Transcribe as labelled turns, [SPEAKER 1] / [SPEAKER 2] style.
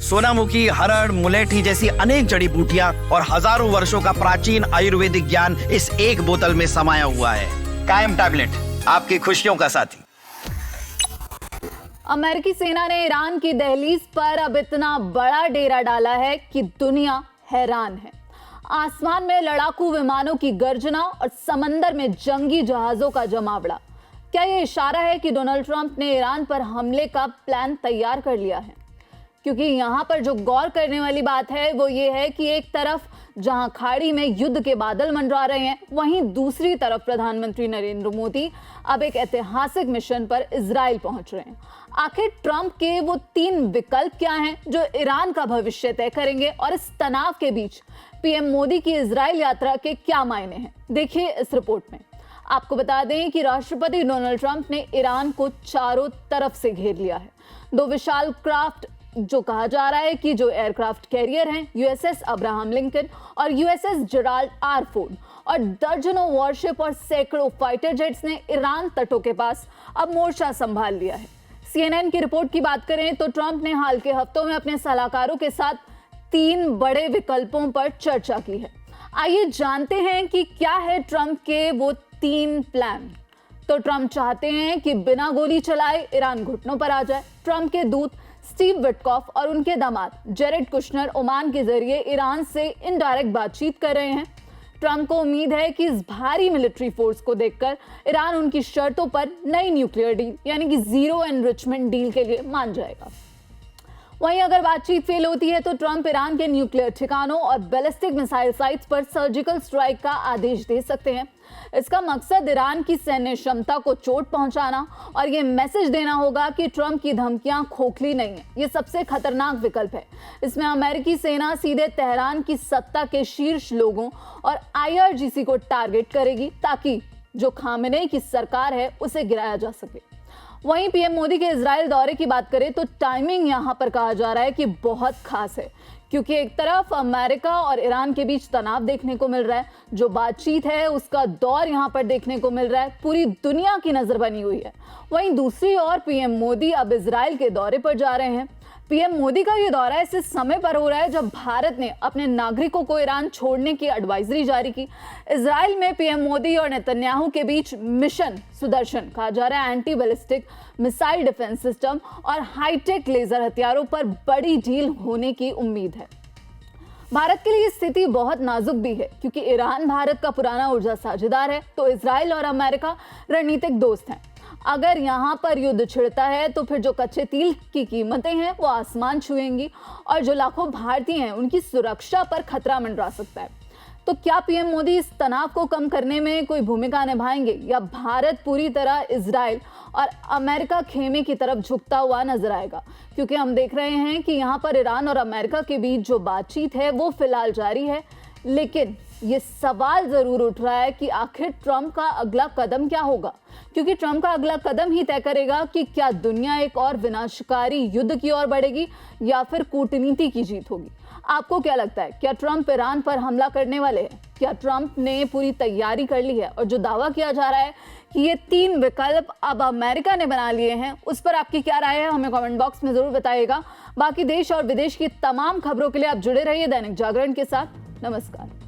[SPEAKER 1] सोनामुखी, हरड़, मुलेठी जैसी अनेक जड़ी बूटियां और हजारों वर्षों का प्राचीन आयुर्वेदिक ज्ञान इस एक बोतल में समाया हुआ है। कायम टैबलेट, आपकी खुशियों का साथी।
[SPEAKER 2] अमेरिकी सेना ने ईरान की दहलीज पर अब इतना बड़ा डेरा डाला है कि दुनिया हैरान है। आसमान में लड़ाकू विमानों की गर्जना और समंदर में जंगी जहाजों का जमावड़ा। क्या यह इशारा है कि डोनाल्ड ट्रंप ने ईरान पर हमले का प्लान तैयार कर लिया है? क्योंकि यहां पर जो गौर करने वाली बात है वो ये है कि एक तरफ जहां खाड़ी में युद्ध के बादल मंडरा रहे हैं, वहीं दूसरी तरफ प्रधानमंत्री नरेंद्र मोदी अब एक ऐतिहासिक मिशन पर इजराइल पहुंच रहे हैं। आखिर ट्रंप के वो 3 विकल्प क्या हैं जो ईरान का भविष्य तय करेंगे, और इस तनाव के बीच पीएम मोदी की इजराइल यात्रा के क्या मायने हैं, देखिए इस रिपोर्ट में। आपको बता दें कि राष्ट्रपति डोनाल्ड ट्रंप ने ईरान को चारों तरफ से घेर लिया है। 2 विशाल क्राफ्ट, जो कहा जा रहा है कि जो एयरक्राफ्ट कैरियर हैं, यूएसएस अब्राहम लिंकन और यूएसएस जेराल्ड आर फोर्ड, और दर्जनों वॉरशिप और सैकड़ों फाइटर जेट्स ने ईरान तटों के पास अब मोर्चा संभाल लिया है। सीएनएन की रिपोर्ट की बात करें तो ट्रंप ने हाल के हफ्तों में अपने सलाहकारों के साथ 3 बड़े विकल्पों पर चर्चा की है। आइए जानते हैं कि क्या है ट्रंप के वो 3 प्लान। तो ट्रंप चाहते हैं कि बिना गोली चलाए ईरान घुटनों पर आ जाए। ट्रंप के दूत स्टीव विटकॉफ और उनके दामाद जेरेड कुशनर ओमान के जरिए ईरान से इनडायरेक्ट बातचीत कर रहे हैं। ट्रंप को उम्मीद है कि इस भारी मिलिट्री फोर्स को देखकर ईरान उनकी शर्तों पर नई न्यूक्लियर डील यानी कि जीरो एनरिचमेंट डील के लिए मान जाएगा। वहीं अगर बातचीत फेल होती है तो ट्रंप ईरान के न्यूक्लियर ठिकानों और बैलिस्टिक मिसाइल साइट्स पर सर्जिकल स्ट्राइक का आदेश दे सकते हैं। इसका मकसद ईरान की सैन्य क्षमता को चोट पहुंचाना और यह मैसेज देना होगा कि ट्रंप की धमकियां खोखली नहीं है। यह सबसे खतरनाक विकल्प है। इसमें अमेरिकी सेना सीधे तेहरान की सत्ता के शीर्ष लोगों और आईआरजीसी को टारगेट करेगी ताकि जो खामेनेई की सरकार है उसे गिराया जा सके। वहीं पीएम मोदी के इजराइल दौरे की बात करें तो टाइमिंग यहां पर कहा जा रहा है कि बहुत खास है, क्योंकि एक तरफ अमेरिका और ईरान के बीच तनाव देखने को मिल रहा है, जो बातचीत है उसका दौर यहां पर देखने को मिल रहा है, पूरी दुनिया की नजर बनी हुई है। वहीं दूसरी ओर पीएम मोदी अब इजराइल के दौरे पर जा रहे हैं। पीएम मोदी का ये दौरा ऐसे समय पर हो रहा है जब भारत ने अपने नागरिकों को ईरान छोड़ने की एडवाइजरी जारी की। इजराइल में पीएम मोदी और नेतन्याहू के बीच मिशन सुदर्शन, कहा जा रहा है anti ballistic missile defence system और हाईटेक लेजर हथियारों पर बड़ी डील होने की उम्मीद है। भारत के लिए स्थिति बहुत नाजुक भी है, क्योंकि ईरान भारत का पुराना ऊर्जा साझेदार है तो इजराइल और अमेरिका रणनीतिक दोस्त हैं। अगर यहाँ पर युद्ध छिड़ता है तो फिर जो कच्चे तेल की कीमतें हैं वो आसमान छुएंगी और जो लाखों भारतीय हैं उनकी सुरक्षा पर खतरा मंडरा सकता है। तो क्या पीएम मोदी इस तनाव को कम करने में कोई भूमिका निभाएंगे, या भारत पूरी तरह इजराइल और अमेरिका खेमे की तरफ झुकता हुआ नजर आएगा? क्योंकि हम देख रहे हैं कि यहाँ पर ईरान और अमेरिका के बीच जो बातचीत है वो फिलहाल जारी है, लेकिन ये सवाल जरूर उठ रहा है कि आखिर ट्रंप का अगला कदम क्या होगा, क्योंकि ट्रंप का अगला कदम ही तय करेगा कि क्या दुनिया एक और विनाशकारी युद्ध की ओर बढ़ेगी या फिर कूटनीति की जीत होगी। आपको क्या लगता है, क्या ट्रंप ईरान पर हमला करने वाले हैं? क्या ट्रंप ने पूरी तैयारी कर ली है? और जो दावा किया जा रहा है कि ये 3 विकल्प अब अमेरिका ने बना लिए हैं, उस पर आपकी क्या राय है, हमें कमेंट बॉक्स में जरूर बताइएगा। बाकी देश और विदेश की तमाम खबरों के लिए आप जुड़े रहिए दैनिक जागरण के साथ। नमस्कार।